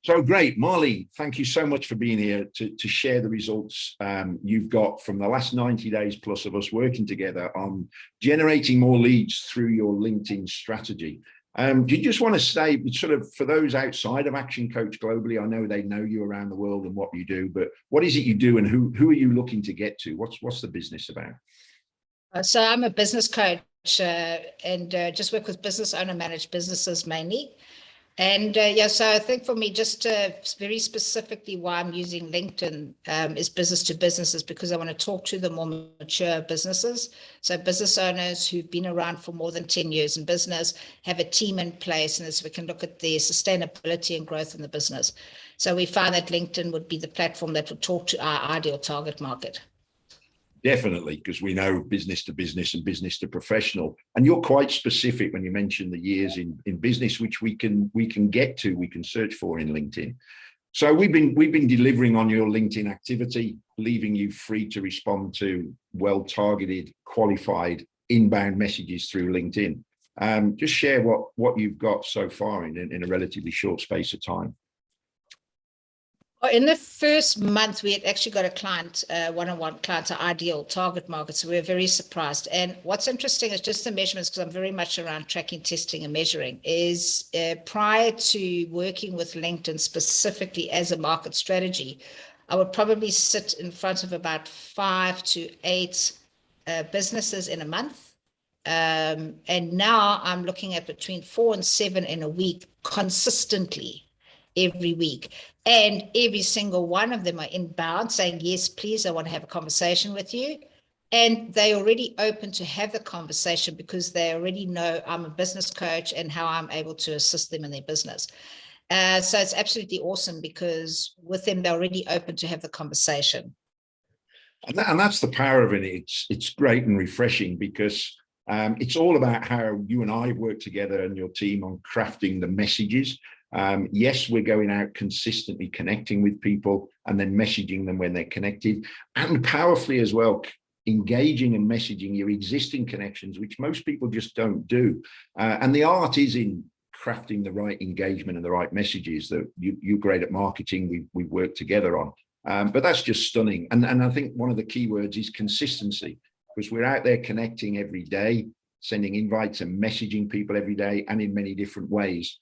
So great, Marlene, thank you so much for being here to share the results you've got from the last 90 days plus of us working together on generating more leads through your LinkedIn strategy. Do you just want to say, sort of, for those outside of Action Coach globally, I know they know you around the world and what you do, but what is it you do and who are you looking to get to? What's the business about? So I'm a business coach and just work with business owner managed businesses mainly. And yeah, so I think for me, just very specifically why I'm using LinkedIn is business to businesses, because I want to talk to the more mature businesses. So business owners who've been around for more than 10 years in business, have a team in place, and as we can look at the sustainability and growth in the business. So we find that LinkedIn would be the platform that would talk to our ideal target market. Definitely, because we know business to business and business to professional, and you're quite specific when you mention the years in business, which we can search for in LinkedIn. So we've been delivering on your LinkedIn activity, leaving you free to respond to well-targeted, qualified inbound messages through LinkedIn. Just share what you've got so far in a relatively short space of time. In the first month, we had actually got a client, one-on-one client, our ideal target market. So we were very surprised. And what's interesting is just the measurements, because I'm very much around tracking, testing, and measuring, is prior to working with LinkedIn specifically as a market strategy, I would probably sit in front of about 5 to 8 businesses in a month. And now I'm looking at between 4 and 7 in a week consistently. Every week, and every single one of them are inbound saying, yes, please, I want to have a conversation with you. And they're already open to have the conversation because they already know I'm a business coach and how I'm able to assist them in their business. So it's absolutely awesome, because with them, they're already open to have the conversation. And that's the power of it. It's great and refreshing, because it's all about how you and I work together and your team on crafting the messages. Yes, we're going out consistently connecting with people and then messaging them when they're connected, and powerfully as well, engaging and messaging your existing connections, which most people just don't do. And the art is in crafting the right engagement and the right messages that you're great at marketing. We've worked together on, but that's just stunning. And I think one of the key words is consistency, because we're out there connecting every day, sending invites and messaging people every day, and in many different ways,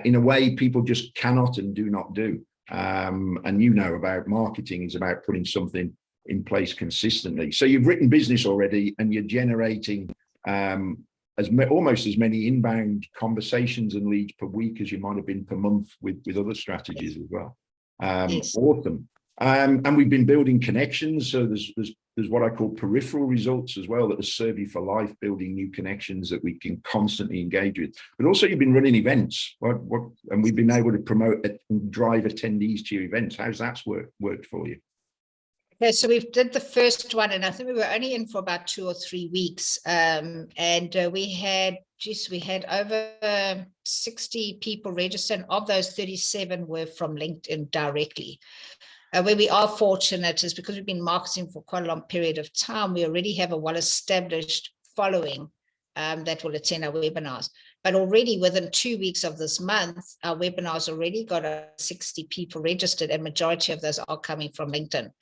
in a way people just cannot and do not do. And you know about marketing is about putting something in place consistently. So you've written business already, and you're generating almost as many inbound conversations and leads per week as you might have been per month with other strategies as well. Yes. Awesome. And we've been building connections. So there's what I call peripheral results as well that will serve you for life, building new connections that we can constantly engage with. But also you've been running events, and we've been able to promote and drive attendees to your events. How's that worked for you? Okay, so we did the first one, and I think we were only in for about 2 or 3 weeks. And we had over 60 people registered, and of those 37 were from LinkedIn directly. Where we are fortunate is because we've been marketing for quite a long period of time, we already have a well-established following that will attend our webinars. But already within 2 weeks of this month, our webinars already got 60 people registered, and majority of those are coming from LinkedIn.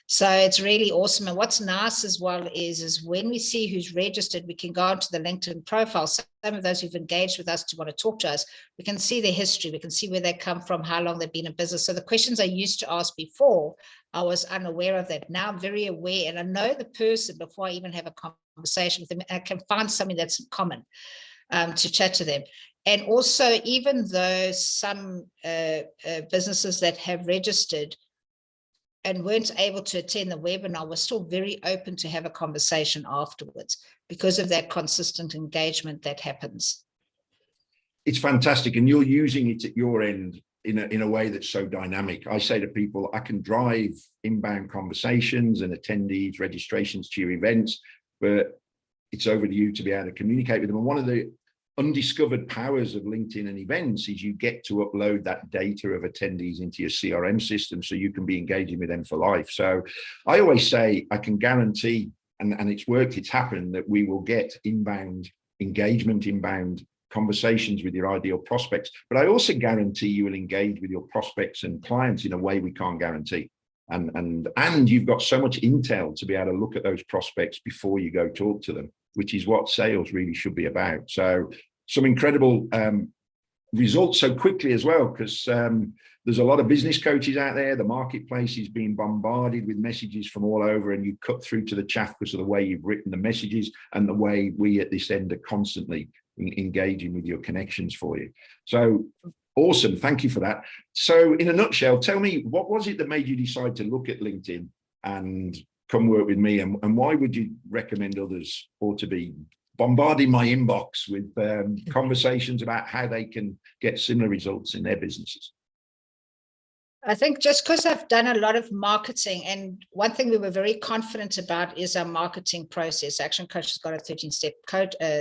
So it's really awesome. And what's nice as well is when we see who's registered, we can go onto the LinkedIn profile. Some of those who've engaged with us to want to talk to us, we can see their history. We can see where they come from, how long they've been in business. So the questions I used to ask before, I was unaware of that. Now I'm very aware, and I know the person before I even have a conversation with them. I can find something that's in common to chat to them. And also, even though some businesses that have registered and weren't able to attend the webinar, we're still very open to have a conversation afterwards because of that consistent engagement that happens. It's fantastic. And you're using it at your end in a way that's so dynamic. I say to people, I can drive inbound conversations and attendees, registrations to your events, but it's over to you to be able to communicate with them. And one of the undiscovered powers of LinkedIn and events is you get to upload that data of attendees into your CRM system, so you can be engaging with them for life. So I always say I can guarantee, and it's worked, it's happened, that we will get inbound engagement, inbound conversations with your ideal prospects. But I also guarantee you will engage with your prospects and clients in a way we can't guarantee. And you've got so much intel to be able to look at those prospects before you go talk to them, which is what sales really should be about. So some incredible results so quickly as well, because there's a lot of business coaches out there. The marketplace is being bombarded with messages from all over, and you cut through to the chaff because of the way you've written the messages and the way we at this end are constantly engaging with your connections for you. So awesome. Thank you for that. So in a nutshell, tell me, what was it that made you decide to look at LinkedIn and come work with me? And why would you recommend others ought to be bombarding my inbox with conversations about how they can get similar results in their businesses? I think just because I've done a lot of marketing, and one thing we were very confident about is our marketing process. Action Coach has got a 13-step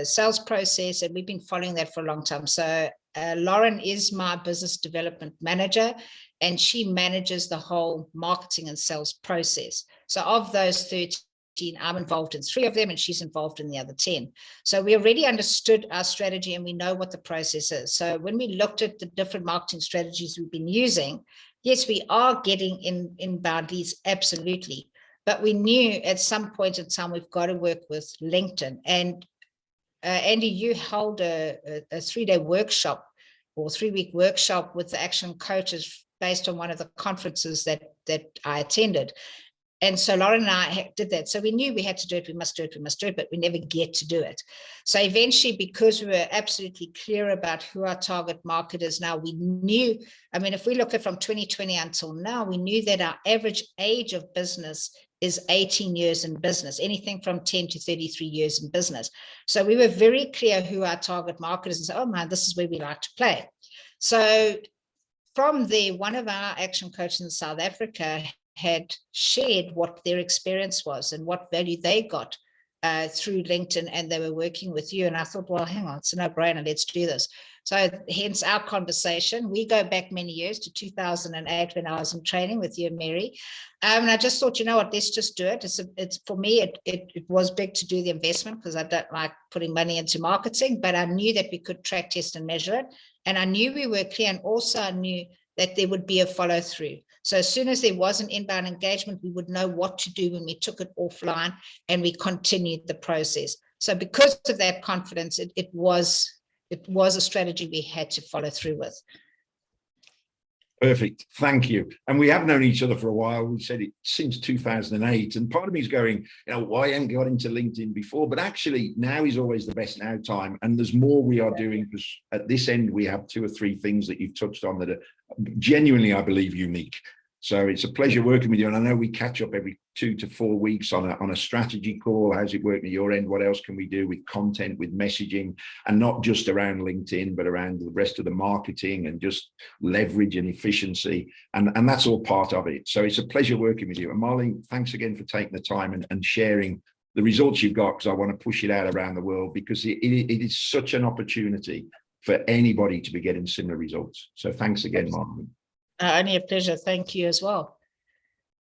sales process, and we've been following that for a long time. So Lauren is my business development manager, and she manages the whole marketing and sales process. So of those 13, I'm involved in 3 of them, and she's involved in the other 10. So we already understood our strategy, and we know what the process is. So when we looked at the different marketing strategies we've been using, yes, we are getting inbound leads, absolutely. But we knew at some point in time, we've got to work with LinkedIn. And Andy, you held a 3-day workshop or 3-week workshop with the action coaches based on one of the conferences that I attended. And so Lauren and I did that. So we knew we had to do it. We must do it, but we never get to do it. So eventually, because we were absolutely clear about who our target market is now, we knew, I mean, if we look at from 2020 until now, we knew that our average age of business is 18 years in business, anything from 10 to 33 years in business. So we were very clear who our target market is and said, oh man, this is where we like to play. So from there, one of our action coaches in South Africa had shared what their experience was and what value they got through LinkedIn, and they were working with you. And I thought, well, hang on, it's a no-brainer, let's do this. So hence our conversation. We go back many years to 2008 when I was in training with you and Mary. And I just thought, you know what, let's just do it. It's for me, it was big to do the investment because I don't like putting money into marketing, but I knew that we could track, test, and measure it. And I knew we were clear, and also I knew that there would be a follow through. So as soon as there was an inbound engagement, we would know what to do when we took it offline, and we continued the process. So because of that confidence, it was a strategy we had to follow through with. Perfect. Thank you. And we have known each other for a while. We've said it since 2008. And part of me is going, why haven't got into LinkedIn before? But actually, now is always the best now time. And there's more we are doing, because at this end, we have 2 or 3 things that you've touched on that are genuinely, I believe, unique. So it's a pleasure working with you. And I know we catch up every 2 to 4 weeks on a strategy call. How's it working at your end? What else can we do with content, with messaging, and not just around LinkedIn, but around the rest of the marketing and just leverage and efficiency. And that's all part of it. So it's a pleasure working with you. And Marlene, thanks again for taking the time and sharing the results you've got, because I want to push it out around the world, because it is such an opportunity for anybody to be getting similar results. So thanks again, Marlene. Only a pleasure. Thank you as well.